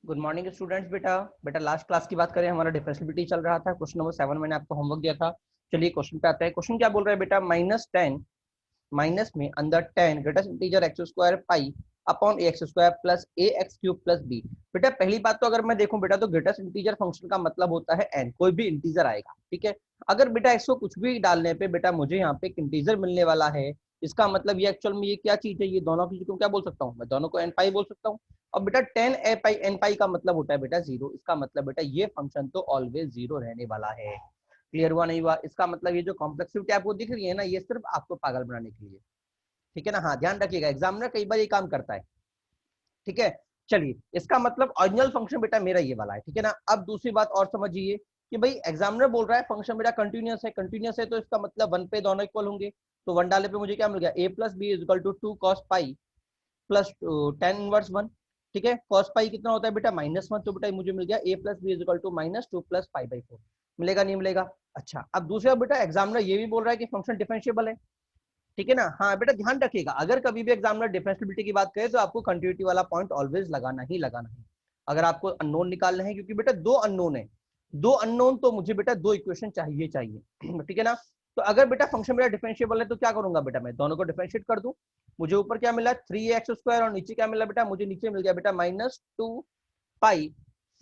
Good morning students. बेटा बेटा last class की बात करें, हमारा डिफरेंशियबिलिटी चल रहा था। क्वेश्चन नंबर 7 मैंने आपको होमवर्क दिया था। चलिए क्वेश्चन पे आते हैं। क्वेश्चन क्या बोल रहा है बेटा, -10 माइनस में अंदर 10 greatest integer x square pi upon a x square plus a x cube plus b. बेटा पहली बात तो अगर मैं देखूं बेटा, तो ग्रेटेस्ट इंटीजर फंक्शन का मतलब होता है n, कोई भी इंटीजर आएगा। ठीक है, अगर बेटा इसको कुछ भी डालने पे बेटा मुझे यहाँ पे एक इंटीजर मिलने वाला है, इसका मतलब ये एक्चुअल में ये क्या चीज है, ये दोनों की को क्या बोल सकता हूँ मैं, दोनों को n पाई बोल सकता हूँ। और बेटा 10 ए पाई एन पाई का मतलब होता है बेटा जीरो। इसका मतलब बेटा ये फंक्शन तो ऑलवेज जीरो रहने वाला है। क्लियर हुआ नहीं हुआ? इसका मतलब ये जो कॉम्प्लेक्सिटी आपको दिख रही है ना, ये सिर्फ आपको पागल बनाने के लिए। ठीक है ना, हाँ ध्यान रखिएगा, एग्जामिनर कई बार ये काम करता है। ठीक है, चलिए इसका मतलब ओरिजिनल फंक्शन बेटा मेरा ये वाला है। ठीक है ना, अब दूसरी बात और समझिए कि भाई एग्जामिनर बोल रहा है फंक्शन बेटा कंटिन्यूअस है, कंटिन्यूअस है तो इसका मतलब वन पे दोनों इक्वल होंगे। तो वन डाले पे मुझे क्या मिल गया, a plus b is equal to 2 cos pi plus 10 inverse 1। ठीक है, कॉस पाई कितना होता है बेटा -1, तो बेटा मुझे मिल गया a plus b is equal to -2 plus pi by 4। मिलेगा नहीं मिलेगा? अच्छा, अब दूसरा बेटा एग्जामिनर ये भी बोल रहा है कि फंक्शन डिफरेंशिएबल है। ठीक है ना, हाँ बेटा ध्यान रखिएगा, अगर कभी भी एग्जामिनर डिफरेंशिएबिलिटी की बात करे तो आपको कंटिन्यूटी वाला पॉइंट ऑलवेज लगाना ही लगाना है, अगर आपको अननोन निकालना है। क्योंकि बेटा दो अननोन है, दो अननोन तो मुझे बेटा दो इक्वेशन चाहिए चाहिए। ठीक है ना, तो अगर बेटा फंक्शन मेरा डिफरेंशिएबल है तो क्या करूंगा बेटा, मैं दोनों को डिफरेंशिएट कर दूं। मुझे ऊपर क्या मिला 3x² और नीचे क्या मिला बेटा, मुझे नीचे मिल गया बेटा -2 पाई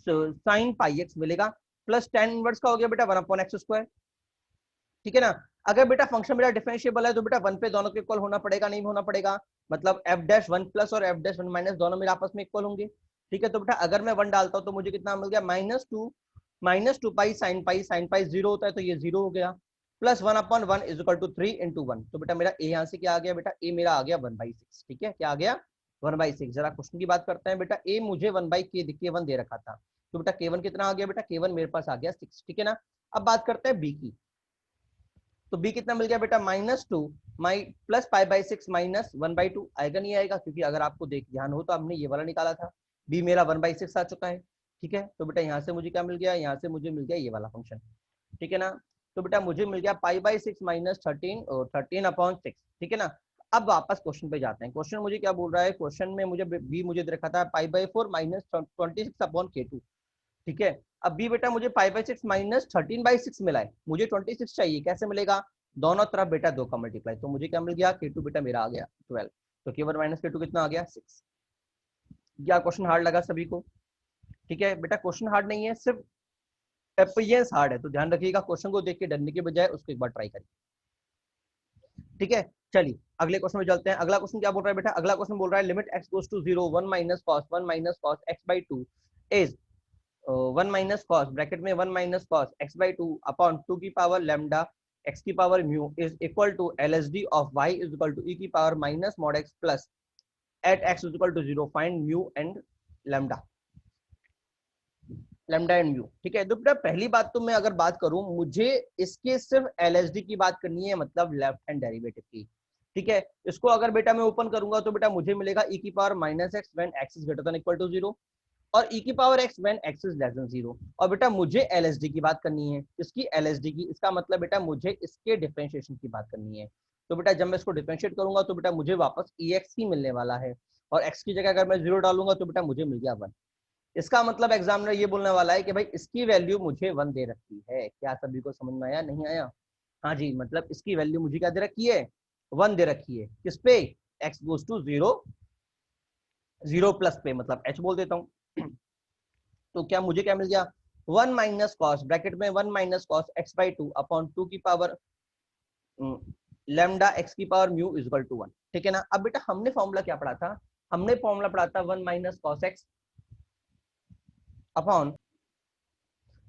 साइन पाई एक्स मिलेगा, प्लस 10 इनवर्स का हो गया बेटा 1/x²। ठीक है ना, अगर बेटा फंक्शन मेरा डिफरेंशिएबल है तो बेटा वन पे दोनों के इक्वल होना पड़ेगा, नहीं होना पड़ेगा? मतलब एफ डैश वन प्लस और एफ डैश वन माइनस दोनों मेरे आपस में इक्वल होंगे। ठीक है, तो बेटा अगर मैं वन डालता हूं तो मुझे कितना मिल गया, -2 पाई साइन पाई जीरो होता है तो ये जीरो हो गया, प्लस 1/1 इज इक्वल टू 3 × 1। तो बेटा मेरा ए यहाँ से क्या आ गया बेटा, ए मेरा आ गया 1/6। ठीक है, क्या आ गया 1/6। जरा क्वेश्चन की बात करते हैं बेटा, ए मुझे 1/k1 दे रखा था, तो बेटा k1 कितना आ गया बेटा, k1 मेरे पास आ गया 6। ठीक है ना, अब बात करते हैं बी की। तो b कितना मिल गया बेटा, -2 माई प्लस पाई/6 -1/2। आएगा नहीं आएगा? क्योंकि अगर आपको देख ध्यान हो तो हमने ये वाला निकाला था, b मेरा 1/6 आ चुका है। ठीक है, तो बेटा यहाँ से मुझे क्या मिल गया, यहाँ से मुझे मिल गया ये वाला फंक्शन। ठीक है ना, तो बेटा मुझे मिल गया पाई/6 -13 और 13/6। ठीक है ना, अब वापस क्वेश्चन पे जाते हैं। क्वेश्चन मुझे क्या बोल रहा है, क्वेश्चन में मुझे b मुझे दे रखा था पाई/4 -26/k2। ठीक है, अब बी बेटा मुझे पाई/6 -13/6 मिला है, मुझे 26 चाहिए, कैसे मिलेगा? दोनों तरफ बेटा 2 का मल्टीप्लाई, तो मुझे क्या मिल गया, k2 बेटा मेरा आ गया 12। तो k1 माइनस k2 कितना आ गया 6। क्या क्वेश्चन हार्ड लगा सभी को? ठीक है बेटा, क्वेश्चन हार्ड नहीं है, सिर्फ अपियरेंस हार्ड है, तो ध्यान रखिएगा, क्वेश्चन को देख के डरने के बजाय उसको एक बार ट्राई करिए। ठीक है, चलिए अगले क्वेश्चन में चलते हैं। अगला क्वेश्चन क्या बोल रहा है बेटा, अगला क्वेश्चन बोल रहा है limit x goes to 0 1 minus cos x/2 is 1 minus cos bracket में 1 माइनस कॉस x/2 अपॉन 2 की पावर लैम्डा x की power mu is equal to LSD of y is equal to e की power minus mod x plus at x is equal to 0 find mu and lambda and mu. ठीक है, तो बेटा पहली बात तो मैं अगर बात करूं, मुझे इसके सिर्फ LSD की बात करनी है, मतलब लेफ्ट हैंड डेरिवेटिव की। ठीक है, इसको अगर बेटा मैं ओपन करूंगा तो बेटा मुझे मिलेगा e की power minus x when x is greater than equal to 0 और e की power x when x is less than 0। और बेटा मुझे LSD की बात करनी है, इसकी LSD की, इसका मतलब बेटा मुझे इसके डिफरेंशिएशन की बात करनी है। तो बेटा जब मैं इसको डिफरेंशिएट करूंगा तो बेटा मुझे वापस ex ही मिलने वाला है, और x की जगह अगर मैं 0 डालूंगा तो बेटा मुझे मिल गया 1। इसका मतलब एग्जामिनर ये बोलने वाला है कि भाई इसकी वैल्यू मुझे 1 दे रखी है। क्या सभी को समझ में आया, नहीं आया? हाँ जी, मतलब इसकी वैल्यू मुझे क्या दे रखी है, 1 दे रखी है। किस पे, x गोज टू 0 0 प्लस पे, मतलब h बोल देता हूँ। तो क्या मुझे क्या मिल गया, 1 माइनस कॉस ब्रैकेट में 1 माइनस कॉस x/2 अपॉन 2 की पावर लैम्डा x की power mu is equal to 1। ठीक है ना, अब बेटा हमने फॉर्मूला क्या पढ़ा था, हमने फॉर्मूला पढ़ा था 1 माइनस कॉस x अपॉन,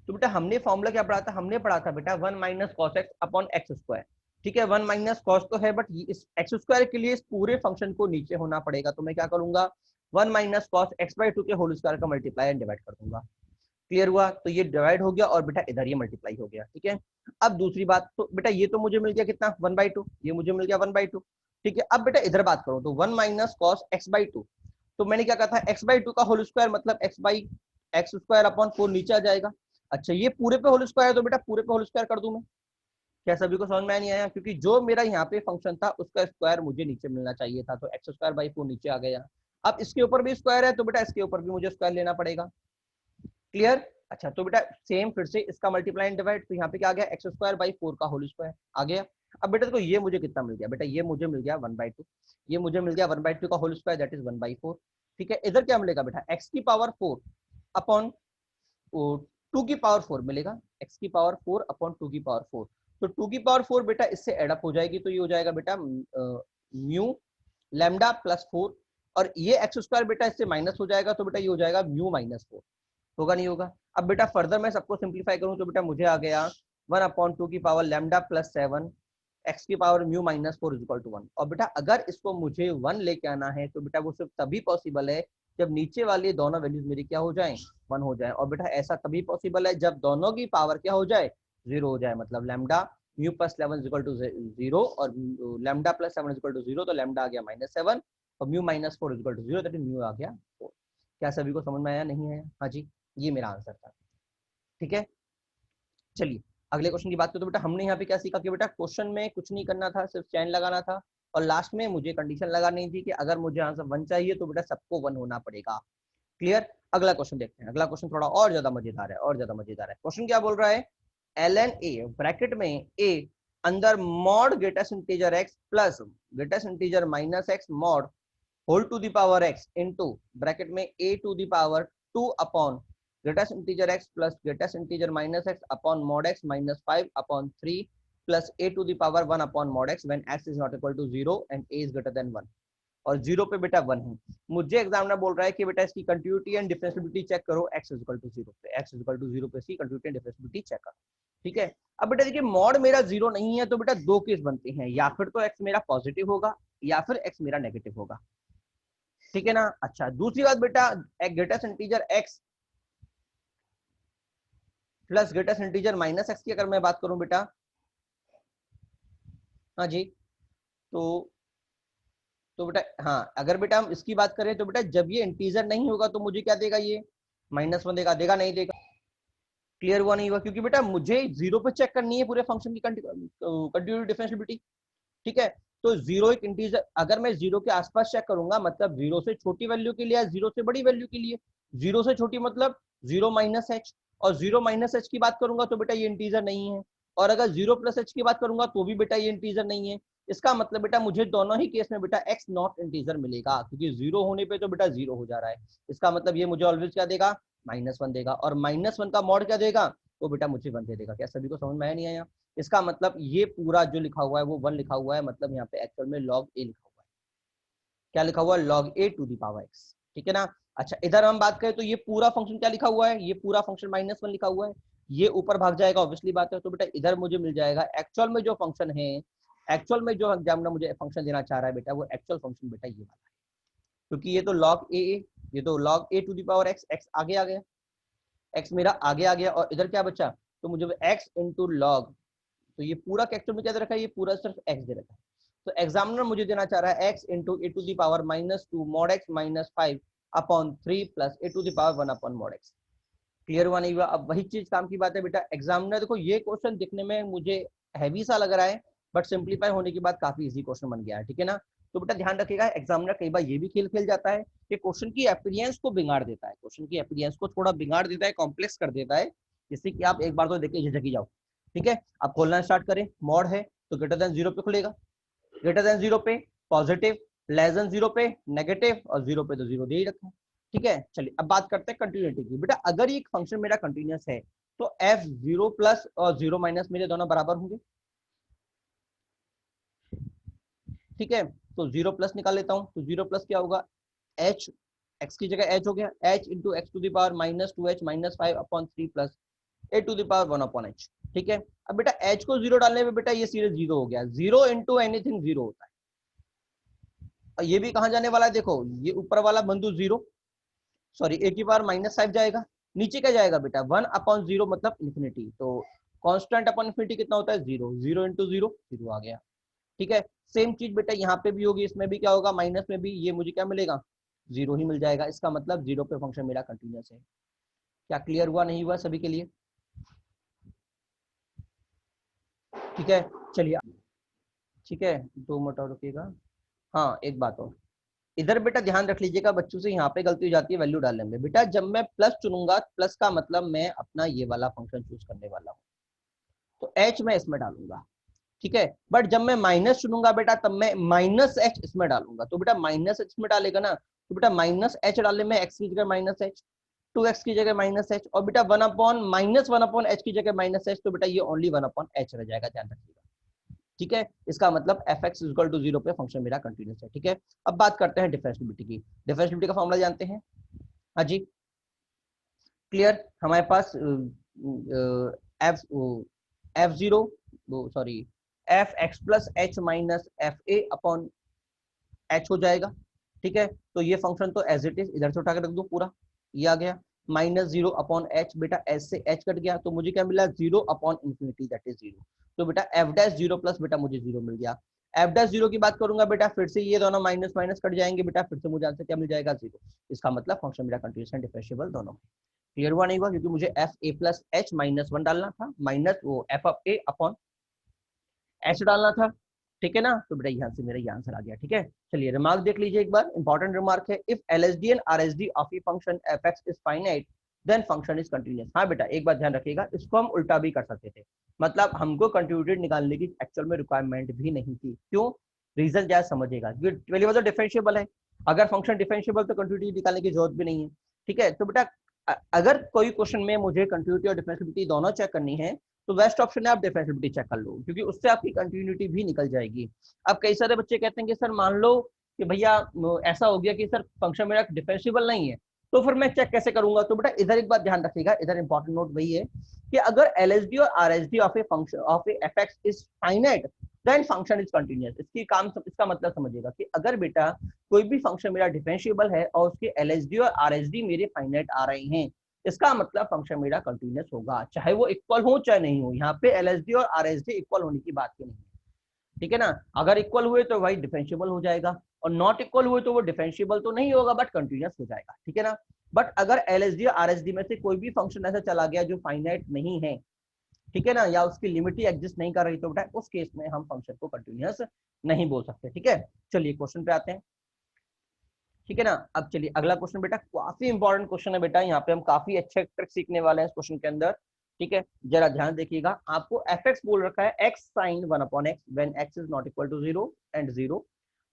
तो बेटा हमने फॉर्मूला क्या पढ़ा था, हमने पढ़ा था बेटा 1 minus cos x upon x square. ठीक है, 1 माइनस कॉस तो है, बट इस एक्स स्क्वायर के लिए इस पूरे फंक्शन को नीचे होना पड़ेगा, तो मैं क्या करूंगा, 1 माइनस कॉस x/2 के होल स्क्वायर का मल्टीप्लाई एंड डिवाइड कर दूंगा। क्लियर हुआ? तो ये डिवाइड हो गया और बेटा इधर ये मल्टीप्लाई हो गया। ठीक है, अब दूसरी बात, तो बेटा ये तो मुझे मिल गया कितना 1/2, ये मुझे मिल गया 1/2। ठीक है, अब बेटा इधर बात करो तो 1 माइनस कॉस x/2, तो मैंने क्या कहा था x/2 का होल स्क्वायर मतलब x स्क्वायर अपॉन 4 नीचे आ जाएगा। अच्छा, ये पूरे पे होल स्क्वायर, तो बेटा पूरे पे होल स्क्वायर कर दूं मैं। क्या सभी को समझ में नहीं आया? क्योंकि जो मेरा यहाँ पे फंक्शन था उसका स्क्वायर मुझे नीचे मिलना चाहिए था, तो x² बाई 4 नीचे आ गया। अब इसके ऊपर भी स्क्वायर है तो बेटा इसके ऊपर भी मुझे स्क्वायर लेना पड़ेगा। क्लियर। अच्छा तो बेटा सेम फिर से इसका मल्टीप्लाई एंड डिवाइड, तो यहाँ पे क्या आ गया एक्स स्क्वायर बाई 4 का होल स्क्वायर आ गया। अब बेटा देखो ये मुझे कितना मिल गया, बेटा ये मुझे मिल गया 1/2, ये मुझे मिल गया 1/2 का होल स्क्वायर दैट इज 1/4। ठीक है, इधर क्या मिलेगा बेटा एक्स की पावर 4 अपॉन 2 की पावर 4 मिलेगा, एक्स की पावर 4 अपॉन 2 की पावर 4। तो 2 की पावर 4 बेटा इससे एडअप हो जाएगी, तो ये हो जाएगा बेटा म्यू लैम्डा प्लस 4, और ये एक्स स्क्वायर बेटा इससे माइनस हो जाएगा, तो बेटा ये हो जाएगा म्यू माइनस 4। होगा नहीं होगा। अब बेटा फर्दर मैं सबको सिंप्लीफाई करूं तो बेटा मुझे आ गया 1/2 की पावर लैम्डा प्लस 7 एक्स की power mu minus 4 equal to 1। और बेटा अगर इसको मुझे 1 लेके आना है तो बेटा वो सिर्फ तभी पॉसिबल है जब नीचे वाली दोनों वैल्यूज मेरी क्या हो जाए 1 हो जाए। और बेटा ऐसा तभी पॉसिबल है जब दोनों की पावर क्या हो जाए 0 हो जाए, मतलब lambda mu plus 11 equal to 0 और लैम्डा प्लस 7 इक्वल टू 0, तो लैम्डा आ गया -7 और mu minus 4 equal to 0, that is mu आ गया 4। क्या सभी को समझ में आया नहीं है? हाँ जी, ये मेरा आंसर था। ठीक है, चलिए अगले क्वेश्चन की बात करें तो बेटा हमने यहाँ पे क्या सीखा कि बेटा क्वेश्चन में कुछ नहीं करना था, सिर्फ चैन लगाना था, और लास्ट में मुझे कंडीशन लगानी थी कि अगर मुझे आंसर 1 चाहिए तो बेटा सबको 1 होना पड़ेगा। क्लियर। अगला क्वेश्चन देखते हैं, अगला क्वेश्चन थोड़ा और ज्यादा मजेदार है, और ज्यादा मजेदार है। क्वेश्चन क्या बोल रहा है, ln a ब्रैकेट में a अंदर mod greatest integer x plus greatest integer minus x mod whole to the power x into bracket में a to the power 2 upon greatest integer x plus greatest integer minus x upon mod x minus 5 upon 3 plus a to the power 1 upon mod x when x is not equal to 0 and a is greater than 1, और 0 पे बेटा 1 है। मुझे examiner बोल रहा है कि बेटा इसकी कंटिन्यूटी एंड डिफरेंशियबिलिटी चेक करो x is equal to 0 पे, x is equal to 0 पे इसकी कंटिन्यूटी एंड डिफरेंशियबिलिटी चेक करो। ठीक है, अब बेटा देखिए मॉड मेरा 0 नहीं है तो बेटा दो केस बनते हैं, या फिर तो x मेरा पॉजिटिव होगा या फिर x मेरा नेगेटिव होगा। ठीक है ना। अच्छा दूसरी बात बेटा greatest integer x plus greatest integer minus x की अगर मैं बात करूं बेटा, हाँ जी, तो बेटा हाँ अगर बेटा हम इसकी बात करें तो बेटा जब ये इंटीजर नहीं होगा तो मुझे क्या देगा, ये -1 देगा, देगा नहीं देगा। क्लियर हुआ नहीं हुआ, क्योंकि बेटा मुझे 0 पे चेक करनी है पूरे फंक्शन की कंटिन्यूटी डिफरेंशियबिलिटी। ठीक है, तो 0 एक इंटीजर, अगर मैं 0 के आसपास चेक करूंगा मतलब 0 से छोटी वैल्यू के लिए या 0 से बड़ी वैल्यू के लिए, 0 से छोटी मतलब 0 माइनस एच, और 0 माइनस एच की बात करूंगा तो बेटा ये इंटीजर नहीं है, और अगर 0 प्लस एच की बात करूंगा तो भी बेटा ये इंटीजर नहीं है। इसका मतलब बेटा मुझे दोनों ही केस में बेटा एक्स नॉट इंटीजर मिलेगा, क्योंकि 0 होने पे तो बेटा 0 हो जा रहा है। इसका मतलब ये मुझे ऑलवेज क्या देगा, -1 देगा, और -1 का मॉड क्या देगा, तो बेटा मुझे 1 दे देगा। क्या सभी को समझ में आया नहीं आया? इसका मतलब ये पूरा जो लिखा हुआ है वो 1 लिखा हुआ है, मतलब यहाँ पे एक्चुअल में log a लिखा हुआ है। क्या लिखा हुआ है, log a to the power x। ठीक है ना। अच्छा इधर हम बात करें तो ये पूरा फंक्शन क्या लिखा हुआ है, ये पूरा फंक्शन -1 लिखा हुआ है, ये ऊपर भाग जाएगा ऑब्वियसली बात है, तो बेटा इधर मुझे मिल जाएगा एक्चुअल में जो फंक्शन है, एक्चुअल में जो एग्जामिनर मुझे फंक्शन देना चाह रहा है बेटा, वो एक्चुअल फंक्शन बेटा ये वाला है, क्योंकि ये तो log a, ये तो log a to the power x, x आगे आ गया, x मेरा आगे आ गया, और इधर क्या बचा, तो मुझे x इंटू लॉग, तो ये पूरा एक्चुअल में क्या दे रखा है, ये पूरा सिर्फ x दे रखा है। तो एग्जामिनर मुझे देना चाह रहा है x into a to the power -2 mod x -5 upon 3 plus a to the power 1 upon mod x। Clear हुआ नहीं हुआ? अब वही चीज काम की बात है बेटा, एग्जामिनर देखो ये क्वेश्चन दिखने में मुझे हैवी सा लग रहा है, बट सिंप्लीफाई होने के बाद काफी इजी क्वेश्चन बन गया है। ठीक है ना। तो बेटा ध्यान रखिएगा, एग्जामिनर कई बार ये भी खेल खेल जाता है कि क्वेश्चन की अपीयरेंस को बिगाड़ देता है, क्वेश्चन की अपीयरेंस को थोड़ा बिगाड़ देता है, कॉम्प्लेक्स कर देता है, जिससे कि आप एक बार तो देखिए झिझक ही जाओ। ठीक है, आप खोलना स्टार्ट करें, मॉड है तो ग्रेटर देन 0 पे खुलेगा, ग्रेटर देन 0 पे पॉजिटिव, लेस देन 0 पे नेगेटिव, और 0 पे तो 0 दे ही रखा है। ठीक है, चलिए अब बात करते हैं कंटिन्यूटी की। बेटा अगर ये फंक्शन मेरा कंटिन्यूअस है तो f 0 प्लस और 0 माइनस मेरे दोनों बराबर होंगे। ठीक है, तो 0 प्लस निकाल लेता हूं, तो 0 प्लस क्या होगा, h, x की जगह h हो गया, h into x to the power -2h -5 upon 3 plus a to the power 1 upon h। ठीक है, अब बेटा h को 0 डालने पे बेटा ये सीधे 0 हो गया, 0 इंटू एनीथिंग 0 होता है, और ये भी कहां जाने वाला है, देखो ये ऊपर वाला बिंदु 0, सॉरी ए की पावर -5 जाएगा, नीचे क्या जाएगा बेटा 1 अपॉन 0 मतलब इन्फिनिटी, तो कांस्टेंट अपॉन इन्फिनिटी कितना होता है 0, 0 इंटू 0 0 आ गया। ठीक है, सेम चीज बेटा यहाँ पे भी होगी, इसमें भी क्या होगा, माइनस में भी ये मुझे क्या मिलेगा, 0 ही मिल जाएगा। इसका मतलब 0 पे फंक्शन मेरा कंटिन्यूअस है। क्या क्लियर हुआ नहीं हुआ सभी के लिए? ठीक है, चलिए ठीक है, 2 मिनट और रुकिएगा। हाँ एक बात और, इधर बेटा ध्यान रख लीजिएगा, बच्चों से यहाँ पे गलती हो जाती है वैल्यू डालने में। बेटा जब मैं प्लस चुनूंगा, प्लस का मतलब मैं अपना ये वाला फंक्शन चूज करने वाला हूँ, तो एच मैं इसमें डालूंगा, ठीक है। बट जब मैं माइनस चुनूंगा बेटा, तब मैं माइनस एच इसमें डालूंगा। तो बेटा माइनस एच में डालेगा ना, तो बेटा माइनस एच डालने में एक्स की जगह माइनस एच, 2x की जगह माइनस एच, और बेटा 1/-1/h की जगह माइनस एच, तो बेटा ये ओनली 1/h रह जाएगा, ध्यान रखिएगा, ठीक है। इसका मतलब fx इक्वल टू 0 पे फंक्शन मेरा कंटिन्यूस है, ठीक है। अब बात करते हैं डिफरेंशिएबिलिटी की। डिफरेंशिएबिलिटी का फॉर्मूला जानते हैं, हाँ जी, क्लियर। हमारे पास f f zero sorry f x plus h minus f a upon h हो जाएगा, ठीक है। तो ये फंक्शन तो एज इट इज इधर से उठा के रख दो पूरा, ये आ गया -0/h। बेटा एच से एच कट गया, तो मुझे क्या मिला 0/∞, दैट इज 0। तो बेटा एफ डैश जीरो प्लस बेटा मुझे 0 मिल गया। एफ डैश 0 की बात करूंगा बेटा, फिर से ये दोनों माइनस माइनस कट जाएंगे बेटा, फिर से मुझे आंसर क्या मिल जाएगा 0। इसका मतलब फंक्शन मेरा कंटिन्यूस एंड डिफरेंशिएबल दोनों। क्लियर हुआ नहीं हुआ? क्योंकि मुझे F A plus h minus 1 डालना था, माइनस वो F of A upon H डालना था, ठीक है ना। तो बेटा यहाँ से मेरा ये आंसर आ गया, ठीक है। चलिए रिमार्क देख लीजिए एक बार, इंपॉर्टेंट रिमार्क है, if LSD and RSD of a function fx is finite then function is continuous. हाँ बेटा एक बात ध्यान रखिएगा, इसको हम उल्टा भी कर सकते थे, मतलब हमको कंट्रीब्यूटेड निकालने की एक्चुअल में रिक्वायरमेंट भी नहीं थी। क्यों? रीजन क्या समझिएगा, क्योंकि डिफरेंशिएबल है, अगर फंक्शन डिफरेंशिएबल तो कंट्रीब्यूटी निकालने की जरूरत भी नहीं है, ठीक है। तो बेटा अगर कोई क्वेश्चन में मुझे कंट्रीब्यूटी और डिफरेंशिएबिलिटी दोनों चेक करनी है, तो बेस्ट ऑप्शन है आप डिफरेंशिएबिलिटी चेक कर लो, क्योंकि उससे आपकी कंटिन्यूटी भी निकल जाएगी। अब कई सारे बच्चे कहते हैं कि सर मान लो कि भैया ऐसा हो गया कि सर फंक्शन मेरा डिफरेंशिएबल नहीं है, तो फिर मैं चेक कैसे करूंगा? तो बेटा इधर एक बात ध्यान रखिएगा, इधर इंपॉर्टेंट नोट वही है कि अगर एलएसडी और RSD of a function of a fx is finite then function is continuous. इसका मतलब समझिएगा कि अगर बेटा कोई भी फंक्शन मेरा डिफरेंशिएबल है और उसके एलएसडी और आरएसडी मेरे फाइनाइट आ रहे हैं, इसका मतलब फंक्शन मेरा कंटीन्यूअस होगा, चाहे वो इक्वल हो चाहे नहीं हो। यहाँ पे एलएसडी और आरएसडी इक्वल होने की बात ही नहीं है, ठीक है ना। अगर इक्वल हुए तो भाई डिफरेंशिएबल हो जाएगा, और नॉट इक्वल हुए तो वो डिफरेंशिएबल तो नहीं होगा बट कंटीन्यूअस हो जाएगा, ठीक है ना। बट अगर एलएसडी और आरएसडी में से कोई भी फंक्शन ऐसा चला गया जो फाइनाइट नहीं है, ठीक है ना, या उसकी लिमिट ही एग्जिस्ट नहीं कर रही, तो बेटा उस केस में हम फंक्शन को कंटीन्यूअस नहीं बोल सकते, ठीक है। चलिए क्वेश्चन पे आते हैं, ठीक है ना। अब चलिए अगला क्वेश्चन बेटा काफी इंपॉर्टेंट क्वेश्चन है बेटा, यहाँ पे हम काफी अच्छे ट्रिक सीखने वाले हैं इस क्वेश्चन के अंदर, ठीक है। जरा ध्यान देखिएगा, आपको एफ एक्स बोल रखा है x sine 1/x when x is not equal to 0 and 0,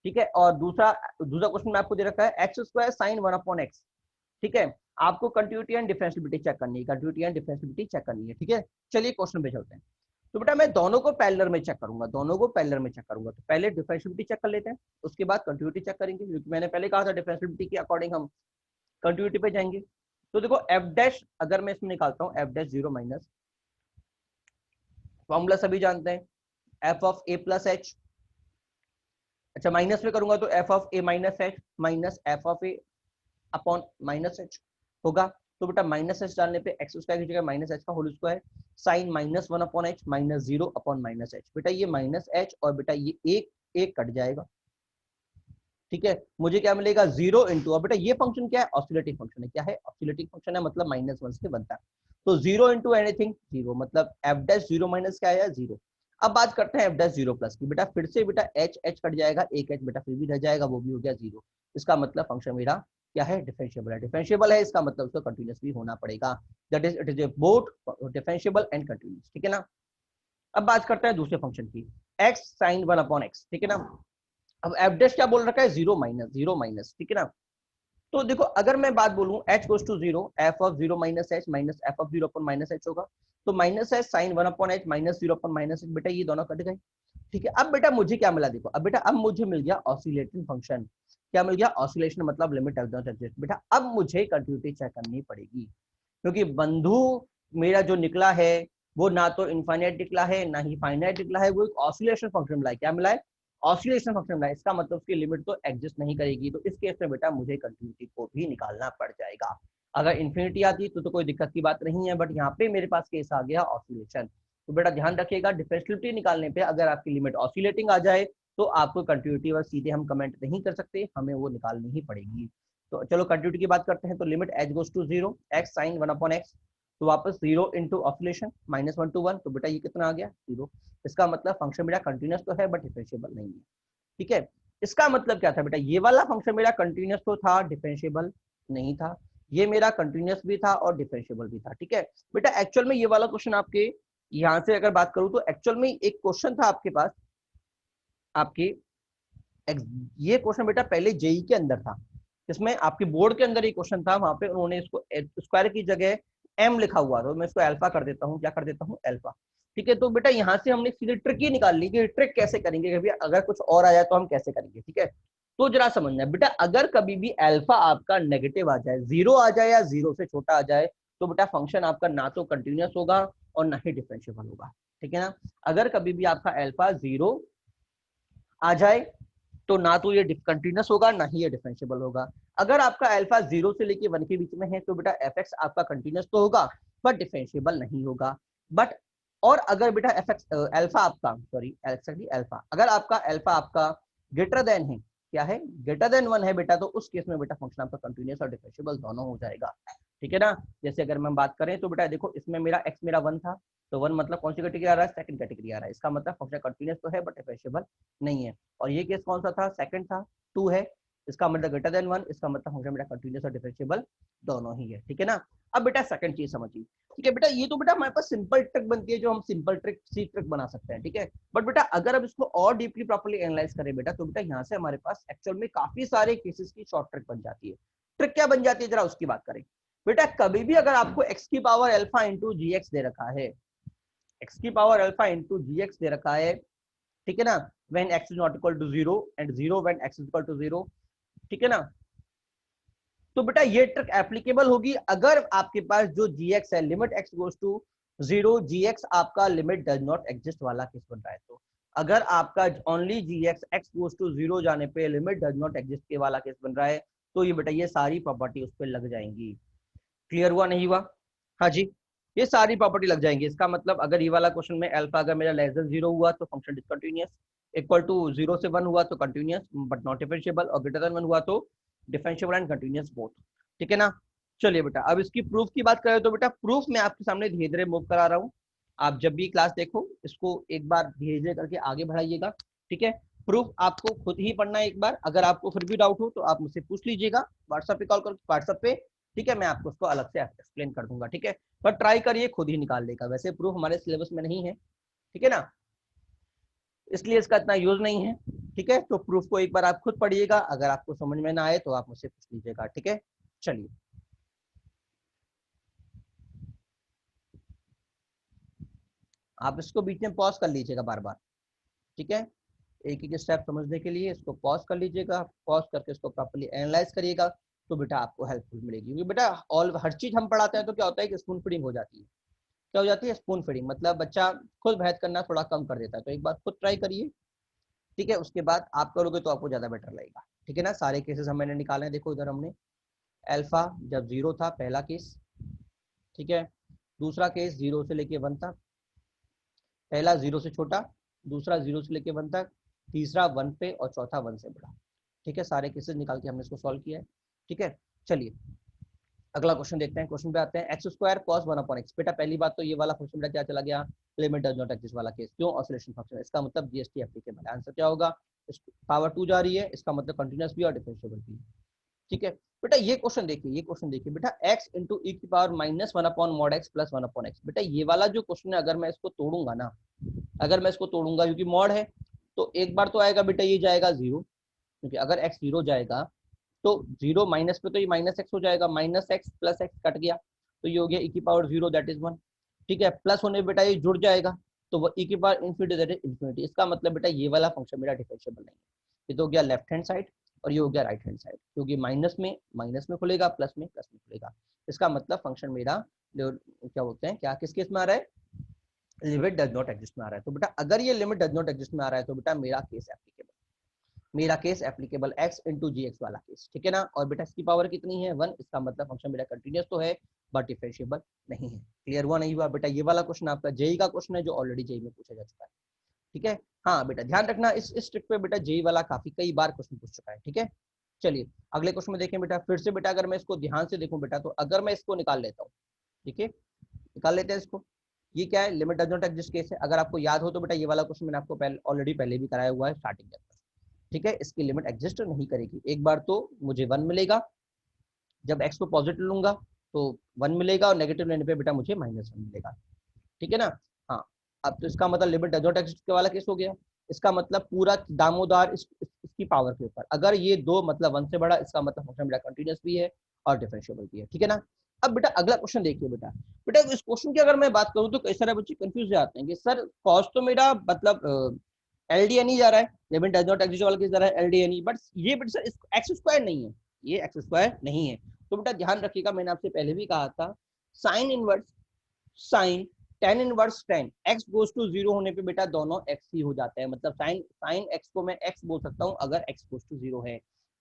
ठीक है। और दूसरा दूसरा क्वेश्चन में आपको दे रखा है एक्स स्क्वायर साइन 1/x, ठीक है। आपको कंटिन्यूटी एंड डिफरेंशिएबिलिटी चेक करनी है, कंटिन्यूटी एंड डिफरेंशिएबिलिटी चेक करनी है, ठीक है। चलिए क्वेश्चन पे चलते हैं। तो बेटा मैं दोनों को पैरेलल में चेक करूंगा, दोनों को पैरेलल में चेक करूंगा। तो पहले डिफरेंशिएबिलिटी चेक कर लेते हैं, उसके बाद कंटिन्यूटी चेक करेंगे, क्योंकि मैंने पहले कहा था डिफरेंशिएबिलिटी के अकॉर्डिंग हम कंटिन्यूटी पे जाएंगे। तो देखो एफ डैश अगर मैं इसमें निकालता हूँ एफ डैश 0 माइनस, फॉर्मूला सभी जानते हैं F of A plus H, अच्छा माइनस में करूंगा तो F of A minus h minus F of A upon minus H होगा। तो बेटा माइनस एच डालने पे एक्स स्क्वायर की जगह माइनस एच का whole square sine -1/h minus 0/-h। बेटा ये माइनस एच और बेटा ये एक एक कट जाएगा, ठीक है। मुझे क्या मिलेगा 0 इंटू, अब बेटा ये फंक्शन क्या है? ऑसिलेटिंग फंक्शन है, क्या है? ऑसिलेटिंग फंक्शन है, मतलब -1 से बनता है। तो 0 इंटू एनीथिंग 0, मतलब एफ डैश 0 माइनस क्या है? 0। अब बात करते हैं एफ डैश 0 प्लस की। बेटा फिर से बेटा एच एच कट जाएगा, एक एच बेटा फिर भी रह जाएगा, वो भी हो गया 0। इसका मतलब फंक्शन मेरा क्या है? डिफरेंशिएबल है। डिफरेंशिएबल है इसका मतलब उसको कंटिन्यूअस भी होना पड़ेगा, that is it is A both differentiable and continuous, ठीक है ना। अब बात करते हैं दूसरे फंक्शन की, x साइन 1/x, ठीक है ना। अब एफ डैश क्या बोल रखा है? 0 माइनस, ठीक है ना। तो देखो अगर मैं बात बोलूं h goes to 0, f of 0 minus h minus f of 0 upon minus h होगा। तो minus h sine 1/h minus 0 upon minus h, बेटा ये दोनों कट गए, ठीक है। अब बेटा मुझे क्या मिला? देखो अब बेटा अब मुझे मिल गया ऑसिलेटिंग फंक्शन। क्या मिल गया? ऑसिलेशन, मतलब लिमिट एग्जिस्ट। बेटा अब मुझे कंटिन्यूटी चेक करनी पड़ेगी, क्योंकि बंधु मेरा जो निकला है वो ना तो इनफाइनाइट निकला है ना ही फाइनाइट निकला है, वो एक ऑसिलेशन फंक्शन मिला है। क्या मिला है? ऑसिलेशन फंक्शन मिला है। इसका मतलब उसकी लिमिट तो एग्जिस्ट नहीं करेगी, तो इस केस में बेटा मुझे कंटिन्यूटी को भी निकालना पड़ जाएगा। अगर इन्फिनिटी आती तो कोई दिक्कत की बात नहीं है, बट यहाँ पे मेरे पास केस आ गया ऑसिलेशन। तो बेटा ध्यान रखिएगा, डिफरेंशिएबिलिटी निकालने पे अगर आपकी लिमिट ऑसिलेटिंग आ जाए तो आपको कंटिन्यूटी और सीधे हम कमेंट नहीं कर सकते, हमें वो निकालनी ही पड़ेगी। तो चलो कंटिन्यूटी की बात करते हैं। तो limit h goes to 0 x sine 1/x, तो वापस 0 इंटू ऑसिलेशन -1 to 1, तो बेटा ये कितना आ गया? 0। इसका मतलब फंक्शन मेरा कंटिन्यूअस तो है बट डिफरेंशिएबल नहीं है, ठीक है। इसका मतलब क्या था बेटा, ये वाला फंक्शन मेरा कंटिन्यूस तो था, डिफरेंशिएबल नहीं था, ये मेरा कंटिन्यूस भी था और डिफरेंशिएबल भी था। ठीक है बेटा, एक्चुअल में ये वाला क्वेश्चन आपके यहां से अगर बात करूं तो एक्चुअल में एक क्वेश्चन था आपके पास, आपके ये क्वेश्चन बेटा पहले जेई के अंदर था, इसमें आपके बोर्ड के अंदर एक क्वेश्चन था, वहां पे उन्होंने इसको स्क्वायर की जगह एम लिखा हुआ, तो मैं इसको अल्फा कर देता हूँ, क्या कर देता हूँ, अल्फा। ठीक है, तो बेटा यहाँ से हमने सीधे ट्रिक ही निकाल ली कि ट्रिक कैसे करेंगे, कभी अगर कुछ और आ जाए तो हम कैसे करेंगे। ठीक है, तो जरा समझना बेटा, अगर कभी भी अल्फा आपका नेगेटिव आ जाए, जीरो आ जाए या जीरो से छोटा आ जाए, तो बेटा फंक्शन आपका ना तो कंटिन्यूस होगा और ना ही डिफरेंशिएबल होगा। ठीक है ना, अगर कभी भी आपका अल्फा जीरो आ जाए तो ना तो ये कंटिन्यूस होगा ना ही ये डिफरेंशिएबल होगा। अगर आपका अल्फा 0 से लेके 1 के बीच में है तो बेटा एफ एक्स आपका कंटिन्यूस तो होगा बट डिफरेंशिएबल नहीं होगा। बट और अगर बेटा एफ एक्स अल्फा आपका, सॉरी एक्चुअली अल्फा, अगर आपका अल्फा आपका ग्रेटर देन है, क्या है, ग्रेटर देन 1 है बेटा, तो उस केस में बेटा फंक्शन आपका कंटिन्यूस और डिफरेंशिएबल दोनों हो जाएगा। ठीक है ना, जैसे अगर हम बात करें तो बेटा देखो, इसमें मेरा एक्स मेरा 1 था, तो 1 मतलब कौन सी कैटेगरी आ रहा है, सेकंड कैटेगरी आ रहा है, इसका मतलब फंक्शन कंटिन्यूस तो है बट डिफरेंशिएबल नहीं है। और ये केस कौन सा था, सेकंड था, 2 है, इसका मतलब ग्रेटर देन 1, इसका मतलब फंक्शन बेटा कंटिन्यूस और डिफरेंशिएबल दोनों ही है। ठीक है ना, अब बेटा सेकंड चीज समझिए। ठीक है बेटा, ये तो बेटा हमारे पास सिंपल ट्रिक बनती है जो हम सिंपल ट्रिक सी ट्रिक बना सकते हैं। ठीक है, बट बेटा अगर अब इसको और डीपली प्रॉपर्ली एनालाइज करें बेटा, तो बेटा यहाँ से हमारे पास एक्चुअल में काफी सारे केसेस की शॉर्ट ट्रिक बन जाती है। ट्रिक क्या बन जाती है, जरा उसकी बात करें बेटा। कभी भी अगर आपको एक्स की पावर अल्फा इंटू जी एक्स दे रखा है, एक्स की पावर अल्फा इंटू जी एक्स दे रखा है, ठीक है ना, when x is not equal to 0 and 0 when x is equal to 0, ठीक है ना, तो बेटा ये ट्रिक एप्लीकेबल होगी अगर आपके पास जो gx है, limit x goes to 0, gx आपका लिमिट डज नॉट एग्जिस्ट वाला केस बन रहा है। तो अगर आपका only gx x goes to 0 जाने पे लिमिट डज नॉट एग्जिस्ट के वाला केस बन रहा है, तो ये बेटा ये सारी प्रॉपर्टी उस पर लग जाएंगी। क्लियर हुआ नहीं हुआ, हाँ जी, ये सारी प्रॉपर्टी लग जाएंगी। इसका मतलब अगर ये वाला क्वेश्चन में अल्फा अगर मेरा लेस देन 0 हुआ तो फंक्शन डिसकंटिन्यूअस, इक्वल टू 0 से 1 हुआ तो कंटिन्यूअस बट नॉट डिफरेंशिएबल, और ग्रेटर देन 1 हुआ तो डिफरेंशिएबल एंड कंटिन्यूअस बोथ। ठीक है ना, चलिए बेटा अब इसकी प्रूफ की बात करें तो बेटा प्रूफ मैं आपके सामने धीरे धीरे मूव करा रहा हूँ। आप जब भी क्लास देखो इसको एक बार धीरे धीरे करके आगे बढ़ाइएगा। ठीक है, प्रूफ आपको खुद ही पढ़ना है एक बार, अगर आपको फिर भी डाउट हो तो आप मुझसे पूछ लीजिएगा व्हाट्सएप पे कॉल कर, व्हाट्सएप पे। ठीक है, मैं आपको उसको अलग से एक्सप्लेन कर दूंगा। ठीक है, पर ट्राई करिए खुद ही निकाल लेगा, वैसे प्रूफ हमारे सिलेबस में नहीं है। ठीक है ना, इसलिए इसका इतना यूज नहीं है। ठीक है, तो प्रूफ को एक बार आप खुद पढ़िएगा, अगर आपको समझ में ना आए तो आप मुझसे पूछ लीजिएगा। ठीक है, चलिए आप इसको बीच में पॉज कर लीजिएगा बार बार। ठीक है, एक एक स्टेप समझने के लिए इसको पॉज कर लीजिएगा, पॉज करके इसको प्रॉपर्ली एनालाइज करिएगा, तो बेटा आपको हेल्पफुल मिलेगी। क्योंकि बेटा ऑल हर चीज हम पढ़ाते हैं तो क्या होता है कि स्पून फीडिंग हो जाती है। क्या हो जाती है, स्पून फीडिंग, मतलब बच्चा खुद मेहनत करना थोड़ा कम कर देता है। तो एक बार खुद ट्राई करिए, ठीक है, उसके बाद आप करोगे तो आपको ज्यादा बेटर लगेगा। ठीक है ना, सारे केसेस हम मैंने निकाले हैं, देखो इधर हमने अल्फा जब 0 था पहला केस, ठीक है, दूसरा केस 0 से लेके 1 तक, पहला 0 से छोटा, दूसरा 0 से लेके 1 तक, तीसरा 1 पे और चौथा 1 से बड़ा। ठीक है, सारे केसेस निकाल के हमने इसको सॉल्व किया है। ठीक है, चलिए अगला क्वेश्चन देखते हैं। क्वेश्चन पे आते हैं, x square cos 1 upon x. बेटा पहली बात तो ये वाला क्वेश्चन बेटा क्या चला गया, लिमिट डज नॉट एग्जिस्ट वाला केस, क्यों, ऑसिलेशन फंक्शन, इसका मतलब जीएसटी एप्लीकेबल। आंसर क्या होगा, पावर 2 जा रही है, इसका मतलब कंटिन्यूअस भी और डिफरेंशिएबल भी। ठीक है बेटा, ये क्वेश्चन देखिए, ये क्वेश्चन देखिए बेटा, x इंटू ई की power minus 1 upon mod x plus 1 upon x. बेटा ये वाला जो क्वेश्चन है, अगर मैं इसको तोड़ूंगा ना, अगर मैं इसको तोड़ूंगा क्योंकि मॉड है, तो एक बार तो आएगा बेटा ये जाएगा 0, क्योंकि अगर x 0 जाएगा तो 0 माइनस पे तो ये माइनस एक्स हो जाएगा, minus x plus x cut गया, तो ये हो गया ई की पावर 0 दैट इज 1। ठीक है, प्लस होने बेटा ये जुड़ जाएगा, तो वो ई की power infinity that is infinity. इसका मतलब बेटा ये वाला फंक्शन मेरा डिफरेंशिएबल नहीं है। ये तो हो गया लेफ्ट हैंड साइड और ये हो गया राइट हैंड साइड, क्योंकि माइनस में खुलेगा, प्लस में खुलेगा। इसका मतलब फंक्शन मेरा क्या बोलते हैं, क्या किस केस में आ रहा है, लिमिट डज नॉट एग्जिस्ट में आ रहा है। तो बेटा अगर ये लिमिट डज नॉट एग्जिस्ट में आ रहा है तो बेटा मेरा केस एप्लीकेबल, मेरा केस एप्लीकेबल x इंटू जी एक्स वाला केस। ठीक है ना, और बेटा इसकी पावर कितनी है 1, इसका मतलब फंक्शन मेरा कंटिन्यूअस तो है बट डिफरेंशिएबल नहीं है। क्लियर हुआ नहीं हुआ बेटा, ये वाला क्वेश्चन आपका जेई का क्वेश्चन है जो ऑलरेडी जेई में पूछा जा चुका है। ठीक है, हाँ बेटा ध्यान रखना इस ट्रिक पे, बेटा जेई वाला काफी कई बार क्वेश्चन पूछ चुका है। ठीक है, चलिए अगले क्वेश्चन में देखें बेटा, फिर से बेटा अगर मैं इसको ध्यान से देखूं बेटा, तो अगर मैं इसको निकाल लेता हूँ, ठीक है निकाल लेते हैं इसको, ये क्या है, limit does not exist case है। अगर आपको याद हो तो बेटा ये वाला क्वेश्चन मैंने आपको पहले ऑलरेडी पहले भी कराया हुआ है स्टार्टिंग के अंदर। ठीक है, इसकी लिमिट एग्जिस्ट नहीं करेगी। एक बार तो मुझे 1 मिलेगा, जब x को पॉजिटिव लूंगा तो 1 मिलेगा, और नेगेटिव लेने पे बेटा मुझे -1 मिलेगा। ठीक है ना। हाँ, अब तो इसका मतलब लिमिट डज नॉट एग्जिस्ट वाला केस हो गया। इसका मतलब पूरा दामोदार इसकी पावर के ऊपर, अगर ये दो मतलब 1 से बड़ा, इसका मतलब फंक्शन बेटा कंटिन्यूअस भी है और डिफरेंशिएबल भी है। ठीक है ना। अब बेटा अगला क्वेश्चन देखिए बेटा। बेटा इस क्वेश्चन की अगर मैं बात करूं तो कई सारे बच्चे कंफ्यूज हो जाते हैं कि सर कॉस तो मेरा मतलब एलडीएन ही जा रहा है, लिमिट डज नॉट एग्जिस्ट वाला केस जा रहा है एलडीएन ही, बट ये बेटा सर एक्स स्क्वायर नहीं है, ये एक्स स्क्वायर नहीं है। तो बेटा ध्यान रखिएगा, मैंने आपसे पहले भी कहा था, sine inverse sine tan inverse tan, x goes to 0 होने पे बेटा दोनों एक्स ही हो जाते हैं। मतलब साइन साइन एक्स को मैं एक्स बोल सकता हूँ अगर एक्स गोज टू 0 है,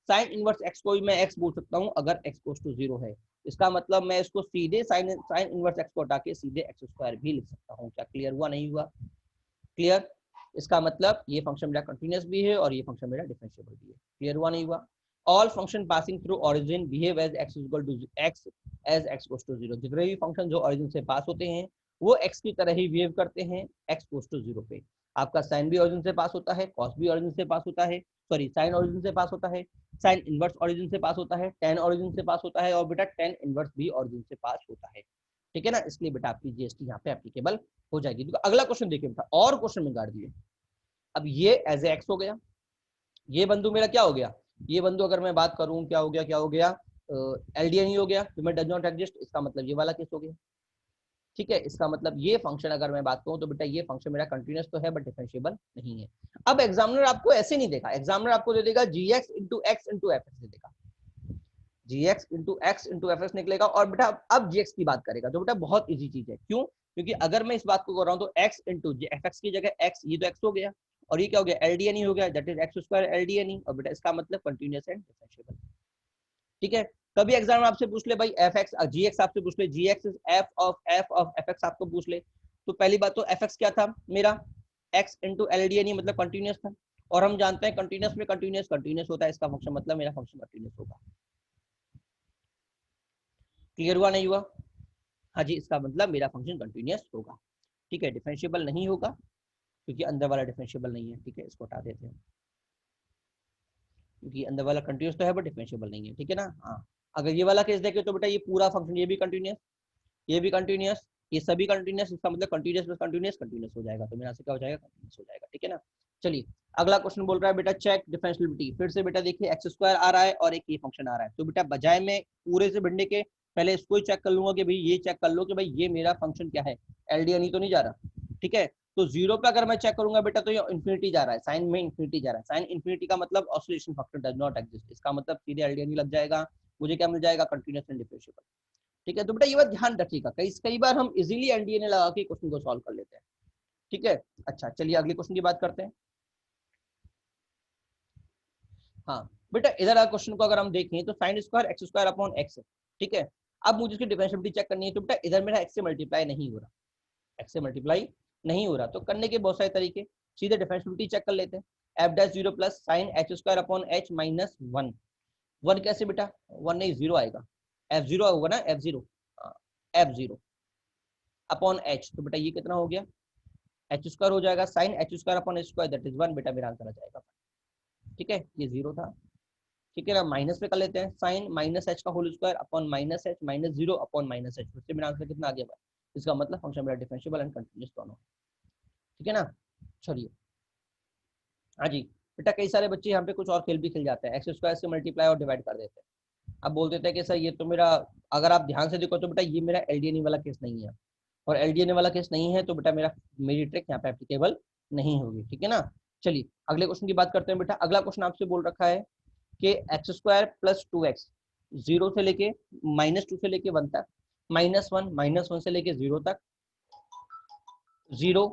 साइन इनवर्स एक्स को भी मैं एक्स बोल सकता हूँ अगर एक्स गोज टू 0 है। इसका मतलब मैं इसको सीधे साइन साइन इनवर्स एक्स को हटा के सीधे एक्स स्क्वायर भी लिख सकता हूँ। क्या क्लियर हुआ, नहीं हुआ? क्लियर। इसका मतलब ये फंक्शन मेरा कंटिन्यूअस भी है और ये फंक्शन मेरा डिफरेंशिएबल भी है। क्लियर हुआ, नहीं हुआ? All function passing through origin behave as x equal to x as x goes to 0। जितने भी फंक्शन जो ओरिजिन से पास होते हैं वो एक्स की तरह ही बिहेव करते हैं एक्स गोस टू 0 पे। आपका साइन भी ओरिजिन से पास होता है, कॉस भी ओरिजिन से पास होता है, सॉरी साइन ओरिजिन से पास होता है, साइन इनवर्स ओरिजिन से पास होता है, टेन ओरिजिन से पास होता है, और बेटा टेन इनवर्स भी ओरिजिन से पास होता है। ठीक है ना। इसलिए बेटा आपकी जीएसटी यहाँ पे एप्लीकेबल हो जाएगी। तो अगला क्वेश्चन देखिए बेटा, और क्वेश्चन में गाड़ दिए। अब ये एज ए एक्स हो गया, ये बंधु मेरा क्या हो गया, ये बंधु अगर मैं बात करूं क्या हो गया, क्या हो गया, एलडीएन ही हो गया, तो मैं डज नॉट एग्जिस्ट, इसका मतलब ये वाला केस हो गया। ठीक है, इसका मतलब ये फंक्शन अगर मैं बात करूं तो बेटा ये फंक्शन मेरा कंटिन्यूअस तो है बट डिफरेंशिएबल नहीं है। अब एग्जामिनर आपको ऐसे नहीं देगा, एग्जामिनर आपको दे देगा g x into x into f x दे देगा, g x into f x निकलेगा, और बेटा अब जी एक्स की बात करेगा। तो बेटा बहुत इजी चीज है, क्यों? क्योंकि अगर मैं इस बात को कर रहा हूँ तो एक्स इंटू एफ एक्स की जगह एक्स, ये तो एक्स हो गया, और ये क्या हो गया, एलडीएन ही हो गया, दैट इज एक्स स्क्वायर एलडीएन ही, और बेटा इसका मतलब कंटिन्यूअस एंड डिफरेंशिएबल। ठीक है। कभी एग्जाम में आपसे पूछ ले भाई एफ एक्स जी एक्स, आपसे पूछ ले g x is f of f x आपको पूछ ले, तो पहली बात तो एफ एक्स क्या था मेरा, एक्स इंटू एलडीएन ही, मतलब कंटिन्यूअस था, और हम जानते हैं कंटिन्यूअस में कंटिन्यूअस कंटिन्यूअस होता है, इसका फंक्शन मतलब मेरा फंक्शन कंटिन्यूअस होगा। क्लियर हुआ, नहीं हुआ? हाँ जी, इसका मतलब मेरा फंक्शन कंटिन्यूअस होगा। ठीक है, डिफरेंशिएबल नहीं होगा क्योंकि अंदर वाला डिफरेंशिएबल नहीं है। ठीक है, इसको हटा देते हैं क्योंकि अंदर वाला कंटिन्यूअस तो है बट डिफरेंशिएबल नहीं है। ठीक है ना। हाँ, अगर ये वाला केस देखें तो बेटा ये पूरा फंक्शन ये भी कंटिन्यूअस, ये भी कंटिन्यूअस, ये सभी कंटिन्यूअस, इसका मतलब कंटिन्यूअस प्लस कंटिन्यूअस कंटिन्यूअस हो जाएगा, तो मेरा से क्या हो जाएगा, कंटिन्यूअस हो जाएगा। ठीक है ना। चलिए अगला क्वेश्चन बोल रहा है बेटा चेक डिफरेंशिएबिलिटी। फिर से बेटा देखिए एक्स स्क्वायर आ रहा है और एक ये फंक्शन आ रहा है, तो बेटा बजाय में पूरे से बढ़ने के पहले इसको ही चेक कर लूंगा कि भाई ये चेक कर लो कि भाई ये मेरा फंक्शन क्या है, एलडीएन ही तो नहीं जा रहा। ठीक है, तो 0 पे अगर मैं चेक करूंगा बेटा तो ये इन्फिनिटी जा रहा है, साइन में इन्फिनिटी जा रहा है, साइन इन्फिनिटी का मतलब oscillation factor does not exist, इसका मतलब सीधे एलडीएन ही लग जाएगा, मुझे क्या मिल जाएगा, कंटीन्यूअस एंड डिफरेंशिएबल। ठीक है, तो बेटा ये बात ध्यान रखिएगा, कई बार हम इजीली एलडीएन लगा के क्वेश्चन को सॉल्व कर लेते हैं। ठीक है, अच्छा चलिए अगले क्वेश्चन की बात करते हैं। हाँ बेटा इधर क्वेश्चन को अगर हम देखें तो sine square x square upon x है। ठीक है, अब मुझे इसकी डिफरेंशिएबिलिटी चेक करनी है, तो बेटा इधर मेरा एक्स से मल्टीप्लाई नहीं हो रहा, एक्स से मल्टीप्लाई नहीं हो रहा, तो करने के बहुत सारे तरीके, सीधे डिफरेंशिएबिलिटी चेक कर लेते हैं। F dash 0 plus sign h square upon H minus 1, 1 कैसे बेटा, 1 नहीं 0 आएगा, एफ 0 होगा ना, एफ 0, एफ 0 अपॉन एच, तो बेटा ये कितना हो गया, एच स्क्वायर हो जाएगा, sine h square upon h square that is 1, बेटा मेरा आंसर आ जाएगा। ठीक है, ये 0 था। ठीक है ना, माइनस पे कर लेते हैं, साइन माइनस एच का whole square upon minus h minus 0 upon minus h, फिर से मेरा आंसर कितना आ गया, इसका मतलब फंक्शन मेरा डिफरेंशिएबल एंड कंटीन्यूअस दोनों। ठीक है ना। चलिए हाँ जी, बेटा कई सारे बच्चे यहाँ पे कुछ और खेल भी खेल जाते हैं, एक्स स्क्वायर से मल्टीप्लाई और डिवाइड कर देते हैं। अब बोल देते हैं कि सर ये तो मेरा, अगर आप ध्यान से देखो तो बेटा ये मेरा एलडीएन वाला केस नहीं है, और एलडीएन वाला केस नहीं है तो बेटा मेरी ट्रिक यहाँ पे एप्लीकेबल नहीं होगी। ठीक है ना। चलिए अगले क्वेश्चन की बात करते हैं बेटा। अगला क्वेश्चन आपसे बोल रखा है कि एक्स स्क्वायर प्लस 2x, 0 से लेके -2 से लेके 1 तक, -1 से लेके 0 तक, 0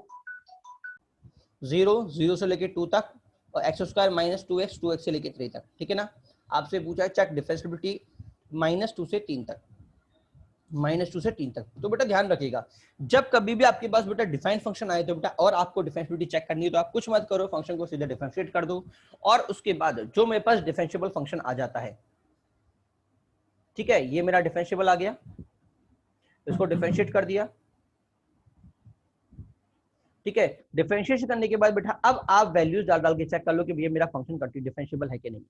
0 0 से लेके 2 तक, और एक्स स्क्वायर -2x 2x से लेके 3 तक। ठीक है ना। आपसे पूछा है चेक डिफरेंशिएबिलिटी -2 से 3 तक, -2 से 3 तक। तो बेटा ध्यान रखिएगा, जब कभी भी आपके पास बेटा डिफाइन फंक्शन आए तो बेटा और आपको डिफरेंशिएबिलिटी चेक करनी है तो आप कुछ मत करो, फंक्शन को सीधा डिफरेंशिएट कर दो, और उसके बाद जो मेरे पास डिफरेंशिएबल फंक्शन आ जाता है, ठीक है, ये मेरा डिफरेंशिएबल आ गया, इसको डिफरेंशिएट कर दिया, ठीक है। डिफरेंशिएशन करने के बाद बेटा अब आप वैल्यूज डाल डाल के चेक कर लो कि भैया मेरा फंक्शन कंटिन्यू डिफरेंशिएबल है कि नहीं।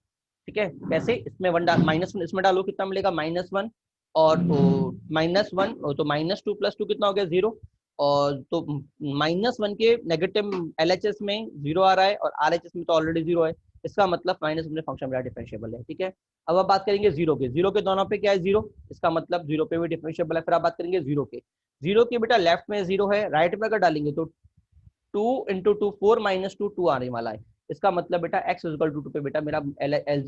ठीक है, कैसे, इसमें वन डाल -1 इसमें डालो, कितना मिलेगा -1 और -1 तो -2 + 2 कितना हो गया 0, और तो -1 के नेगेटिव एलएचएस में 0 आ रहा है और आरएचएस में तो ऑलरेडी 0 है, इसका मतलब -1 में फंक्शन मेरा डिफरेंशिएबल है। ठीक है, अब आप बात करेंगे 0 के, 0 के दोनों पे क्या है 0, इसका मतलब 0 पे भी डिफरेंशिएबल है। फिर आप बात करेंगे 0 के, 0 के बेटा लेफ्ट में 0 है, राइट में अगर डालेंगे तो 2 × 2 4 -2 2 आने वाला है, इसका मतलब बेटा x = 2 पे बेटा मेरा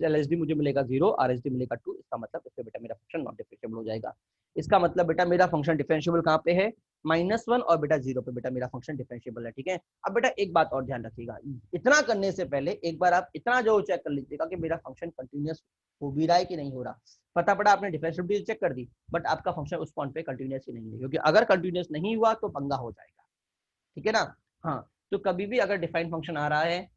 LSD मुझे मिलेगा 0, RSD मिलेगा 2, इसका मतलब इससे बेटा मेरा फंक्शन नॉट डिफरेंशिएबल हो जाएगा। इसका मतलब बेटा मेरा फंक्शन डिफरेंशिएबल कहाँ पे है, -1 और बेटा 0 पे बेटा मेरा फंक्शन डिफरेंशिएबल है। ठीक है, अब बेटा एक बात और ध्यान रखिएगा, इतना करने से पहले एक बार आप इतना जो चेक कर लीजिएगा कि मेरा फंक्शन कंटिन्यूअस हो भी रहा है कि नहीं हो रहा। पता पड़ा आपने डिफरेंशिएबिलिटी चेक कर दी, बट आपका फंक्शन उस पॉइंट पे कंटिन्यूअस ही नहीं है, क्योंकि अगर कंटिन्यूअस नहीं हुआ तो पंगा हो जाएगा। ठीक है ना। हाँ, तो कभी भी अगर डिफाइंड फंक्शन आ रहा है,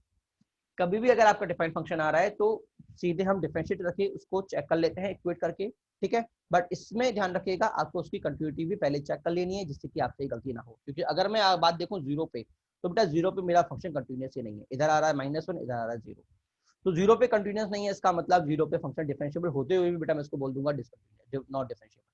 कभी भी अगर आपका डिफाइंड फंक्शन आ रहा है तो सीधे हम डिफरेंशिएट रखे उसको चेक कर लेते हैं इक्वेट करके। ठीक है, बट इसमें ध्यान रखिएगा आपको उसकी कंटिन्यूटी भी पहले चेक कर लेनी है, जिससे कि आपसे गलती ना हो, क्योंकि अगर मैं बात देखूं 0 पे, तो बेटा 0 पे मेरा फंक्शन कंटिन्यूअस ही नहीं है, इधर आ रहा है -1, इधर आ रहा है 0, तो 0 पे कंटिन्यूअस नहीं है, इसका मतलब 0 पे फंक्शन डिफरेंशिएबल होते हुए भी बेटा मैं इसको बोल दूंगा डिसकंटिन्यूअस, नॉट डिफरेंशिएबल।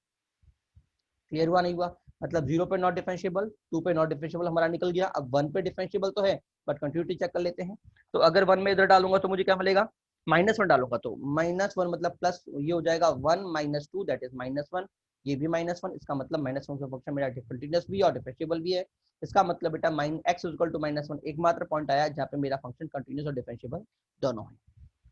क्लियर हुआ नहीं हुआ, मतलब 0 पे नॉट डिफरेंशिएबल, 2 पे नॉट डिफरेंशिएबल हमारा निकल गया, अब 1 पे डिफरेंशिएबल तो है, बट कंटिन्यूटी चेक कर लेते हैं। तो अगर 1 में इधर डालूंगा तो मुझे क्या मिलेगा, -1 डालूंगा तो -1 मतलब प्लस ये हो जाएगा 1 - 2 दैट इज -1, ये भी -1, इसका मतलब -1 का फंक्शन मेरा कंटिन्यूअस भी और डिफरेंशिएबल भी है। इसका मतलब बेटा x = -1 एकमात्र पॉइंट आया जहाँ पे मेरा फंक्शन कंटिन्यूअस और डिफरेंशिएबल दोनों है।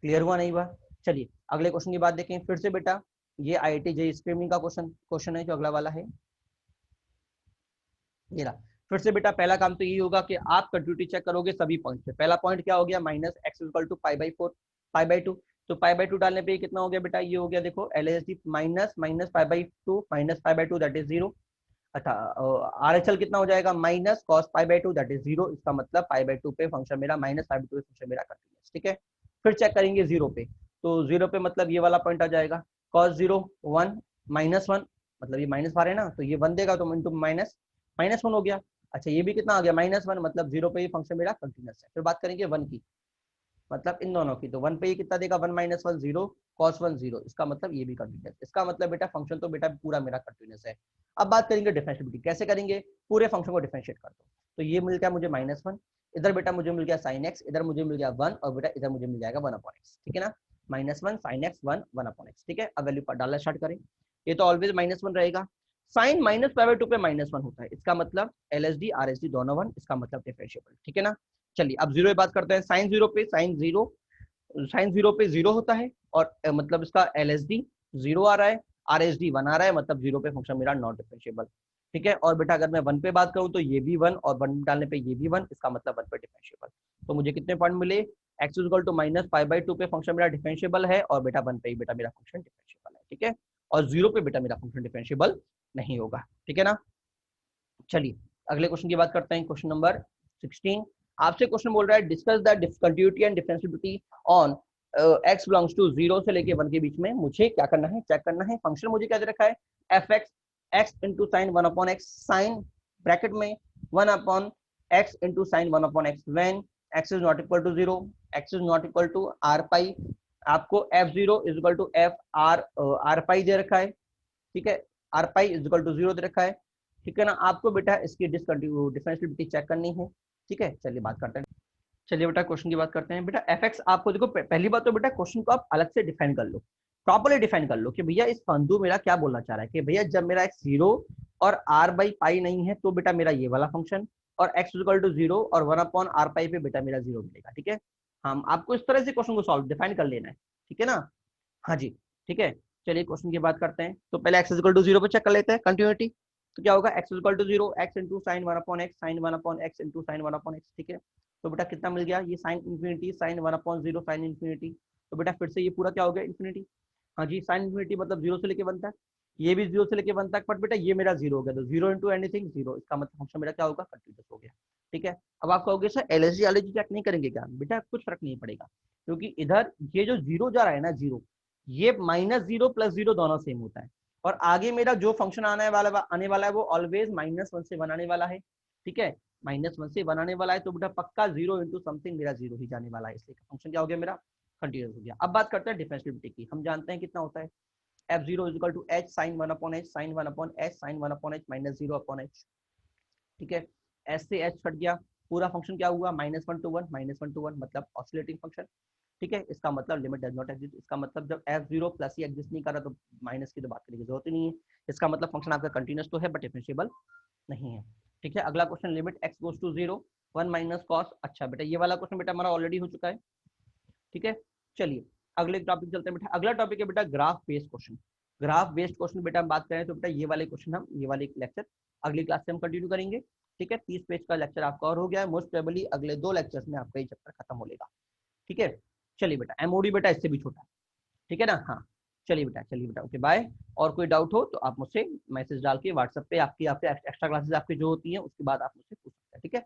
क्लियर हुआ नहीं हुआ। चलिए अगले क्वेश्चन की बात देखें फिर से बेटा, ये IIT JEE स्क्रीनिंग का क्वेश्चन है जो अगला वाला है, ये रहा। फिर से बेटा पहला काम तो यही होगा कि आप कंटिन्यूटी चेक करोगे सभी पॉइंट पे। पहला पॉइंट क्या हो गया, -x = π/4 π/2, तो π/2 डालने पे कितना हो गया बेटा, ये हो गया देखो LSD -π/2 -π/2 दैट इज 0। अच्छा RHL कितना हो जाएगा, -cos π/2 दैट इज 0, इसका मतलब π/2 पे फंक्शन मेरा -π/2 पे फंक्शन मेरा कंटिन्यूअस। ठीक है, फिर चेक करेंगे 0 पे, तो 0 पे मतलब ये वाला पॉइंट आ जाएगा, cos 0 1 -1, मतलब ये माइनस आ रहे हैं ना, तो ये 1 देगा तो इंटू -1 हो गया। अच्छा ये भी कितना आ गया -1, मतलब 0 पे ये फंक्शन मेरा कंटिन्यूअस है। फिर बात करेंगे 1 की, मतलब इन दोनों की, तो 1 पे ये कितना देगा 1 - 1 0 cos 1 0, इसका मतलब ये भी कंटिन्यूअस, इसका मतलब बेटा फंक्शन तो बेटा पूरा मेरा कंटिन्यूअस है। अब बात करेंगे डिफरेंशिएबिलिटी, कैसे करेंगे, पूरे फंक्शन को डिफरेंशिएट कर दो, तो ये मिल गया मुझे -1, इधर बेटा मुझे मिल गया sin x, इधर मुझे मिल गया 1 और बेटा इधर मुझे मिल जाएगा 1/x। ठीक है ना, -1 sin x 1 1/x। ठीक है, अब वैल्यू डालना स्टार्ट करें, ये तो ऑलवेज -1 रहेगा, साइन -π/2 पे -1 होता है, इसका मतलब LSD RSD दोनों 1, इसका मतलब डिफरेंशिएबल। ठीक है ना, चलिए अब 0 पे बात करते हैं, साइन 0 पे साइन 0 पे 0 होता है और मतलब इसका LSD 0 आ रहा है, RSD 1 आ रहा है, मतलब 0 पे फंक्शन मेरा नॉट डिफरेंशिएबल। ठीक है, और बेटा अगर मैं 1 पे बात करूं तो ये भी 1 और 1 डालने पे ये भी 1, इसका मतलब 1 पे डिफरेंशिएबल। तो मुझे कितने पॉइंट मिले, x = -π/2 पे फंक्शन मेरा डिफरेंशिएबल है और बेटा 1 पे ही बेटा मेरा फंक्शन डिफरेंशिएबल है। ठीक है, और 0 पे बेटा मेरा फंक्शन डिफरेंशिएबल नहीं होगा। ठीक है ना, चलिए अगले क्वेश्चन की बात करते हैं, क्वेश्चन नंबर 16। आपसे क्वेश्चन बोल रहा है discuss the continuity and differentiability on x belongs to 0 से लेके 1 के बीच में। मुझे क्या करना है, चेक करना है, फंक्शन मुझे क्या दे रखा है, fx x into sin 1/x, sine bracket में 1/x into sin 1/x when x is not equal to 0, x is not equal to r पाई, आपको f0 is equal to f r पाई दे रखा है। ठीक है, r pi is equal to 0 दे रखा है। ठीक है ना, आपको बेटा इसकी डिफरेंशिएबिलिटी चेक करनी है। ठीक है, चलिए बात करते हैं, चलिए बेटा क्वेश्चन की बात करते हैं। बेटा fx आपको देखो, पहली बात तो बेटा क्वेश्चन को आप अलग से डिफाइन कर लो, प्रॉपर्ली डिफाइन कर लो कि भैया इस फंदू मेरा क्या बोलना चाह रहा है, कि भैया जब मेरा x 0 और r/पाई नहीं है तो बेटा मेरा ये वाला फंक्शन, और x इक्वल टू 0 और 1/r पाई पे बेटा मेरा 0 मिलेगा। ठीक है, हम आपको इस तरह से क्वेश्चन को सॉल्व डिफाइन कर लेना है। ठीक है ना, हाँ जी, ठीक है। चलिए क्वेश्चन की बात करते हैं, तो पहले x इक्वल टू 0 पे चेक कर लेते हैं कंटिन्यूटी, तो क्या होगा x equal to 0 x into sine 1/x sine 1/x into sine 1/x। ठीक है, तो बेटा कितना मिल गया, ये sine infinity sine 1/0 sine infinity, तो बेटा फिर से ये पूरा क्या हो गया इन्फिनिटी। हाँ जी, साइन इन्फिनिटी मतलब 0 से लेके 1 तक, ये भी 0 से लेके 1 तक, बट बेटा ये मेरा 0 हो गया, तो 0 इंटू एनीथिंग 0, इसका मतलब फंक्शन मेरा क्या होगा, कंटिन्यूअस हो गया। ठीक है, अब आप कहोगे सर LSD वाले चेक नहीं करेंगे क्या, बेटा कुछ फर्क नहीं पड़ेगा, क्योंकि इधर ये जो 0 जा रहा है ना 0, ये -0 + 0 दोनों सेम होता है, और आगे मेरा जो फंक्शन आने वाला है वो ऑलवेज -1 से 1 आने वाला है। ठीक है, -1 से 1 आने वाला है तो बेटा पक्का 0 इंटू समथिंग मेरा 0 ही जाने वाला है, इसलिए फंक्शन क्या हो गया मेरा, कंटिन्यूस हो गया। अब बात करते हैं डिफरेंशिएबिलिटी की। हम जानते हैं कितना होता है, f0 is equal to h sin 1 upon h sin 1 upon h sin 1 upon h minus 0 upon h। ठीक है, s से h कट गया, पूरा फंक्शन क्या हुआ, -1 to 1 -1 to 1 मतलब ऑसिलेटिंग फंक्शन। ठीक है, इसका मतलब लिमिट डज नॉट एग्जिस्ट, इसका मतलब जब f0 प्लस ही एग्जिस्ट नहीं कर रहा तो माइनस की तो बात करने की जरूरत ही नहीं है। इसका मतलब फंक्शन आपका कंटिन्यूस तो है बट डिफरेंशिएबल नहीं है। ठीक है, अगला question, limit x goes to 0 1 minus cos. अच्छा बेटा ये वाला क्वेश्चन बेटा हमारा ऑलरेडी हो चुका है। ठीक है, चलिए अगले टॉपिक चलते हैं बेटा। अगला टॉपिक है बेटा graph based question. Graph based question बेटा हम बात करें तो बेटा ये वाले क्वेश्चन हम ये वाले लेक्चर अगली क्लास से हम कंटिन्यू करेंगे। ठीक है, 30 पेज का लेक्चर आपका और हो गया है, मोस्ट प्रोबेबली अगले 2 लेक्चर्स में आपका ये चैप्टर खत्म हो लेगा। ठीक है, चलिए बेटा एमओडी बेटा इससे भी छोटा है। ठीक है ना, हाँ चलिए बेटा ओके बाय। और कोई डाउट हो तो आप मुझसे मैसेज डाल के व्हाट्सएप पे आपकी एक्स्ट्रा क्लासेस आपकी जो होती हैं उसके बाद आप मुझसे पूछ सकते हैं। ठीक है।